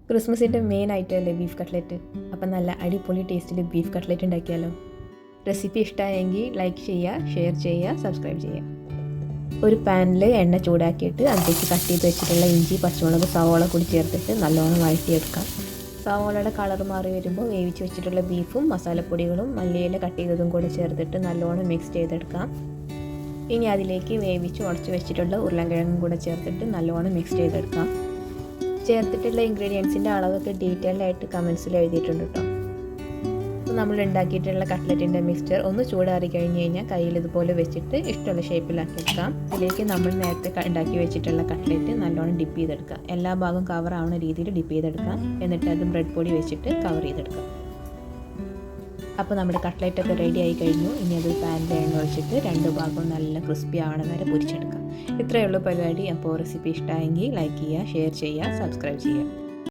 ക്രിസ്മസിൻ്റെ main ഐറ്റമല്ലേ beef cutlet. അപ്പം നല്ല അടിപൊളി ടേസ്റ്റിൽ ബീഫ് കട്ട്ലറ്റ് ഉണ്ടാക്കിയാലോ. റെസിപ്പി ഇഷ്ടമായെങ്കിൽ ലൈക്ക് ചെയ്യുക, ഷെയർ ചെയ്യുക, സബ്സ്ക്രൈബ് ചെയ്യുക. ഒരു പാനിൽ എണ്ണ ചൂടാക്കിയിട്ട് അതിലേക്ക് കട്ട് ചെയ്ത് വെച്ചിട്ടുള്ള ഇഞ്ചി, പച്ചമുളക്, സവോള കൂടി ചേർത്തിട്ട് നല്ലോണം വഴറ്റിയെടുക്കാം. സവോളയുടെ കളർ മാറി വരുമ്പോൾ വേവിച്ച് വെച്ചിട്ടുള്ള ബീഫും മസാലപ്പൊടികളും മല്ലിയില കട്ട് ചെയ്തതും കൂടി ചേർത്തിട്ട് നല്ലോണം മിക്സ് ചെയ്തെടുക്കാം. ഇനി അതിലേക്ക് വേവിച്ച് ഉടച്ച് വെച്ചിട്ടുള്ള ഉരുളൻകിഴങ്ങും കൂടെ ചേർത്തിട്ട് നല്ലോണം മിക്സ് ചെയ്തെടുക്കാം. ചേർത്തിട്ടുള്ള ഇൻഗ്രീഡിയൻസിൻ്റെ അളവൊക്കെ ഡീറ്റെയിൽഡ് ആയിട്ട് കമൻസിൽ എഴുതിയിട്ടുണ്ട് കേട്ടോ. അപ്പോൾ നമ്മൾ ഉണ്ടാക്കിയിട്ടുള്ള കട്ട്ലറ്റിൻ്റെ മിക്സ്ചർ ഒന്ന് ചൂടാറി കഴിഞ്ഞ് കഴിഞ്ഞാൽ കയ്യിൽ ഇതുപോലെ വെച്ചിട്ട് ഇഷ്ടമുള്ള ഷേപ്പിലാക്കി എടുക്കാം. ഇതിലേക്ക് നമ്മൾ നേരത്തെ ഉണ്ടാക്കി വെച്ചിട്ടുള്ള കട്ട്ലറ്റ് നല്ലോണം ഡിപ്പ് ചെയ്തെടുക്കാം. എല്ലാ ഭാഗവും കവർ ആവുന്ന രീതിയിൽ ഡിപ്പ് ചെയ്തെടുക്കാം. എന്നിട്ട് അത് ബ്രെഡ് പൊടി വെച്ചിട്ട് കവർ ചെയ്തെടുക്കാം. അപ്പോൾ നമ്മുടെ കട്ട്ലറ്റൊക്കെ റെഡി ആയി കഴിഞ്ഞു. ഇനി അത് പാനിൽ എണ്ണ ഒഴിച്ചിട്ട് രണ്ട് ഭാഗവും നല്ല ക്രിസ്പി ആവണ വരെ പൊരിച്ചെടുക്കാം. ഇത്രയേ ഉള്ളൂ പരിപാടി. അപ്പോൾ റെസിപ്പി ഇഷ്ടമായെങ്കിൽ ലൈക്ക് ചെയ്യുക, ഷെയർ ചെയ്യുക, സബ്സ്ക്രൈബ് ചെയ്യുക.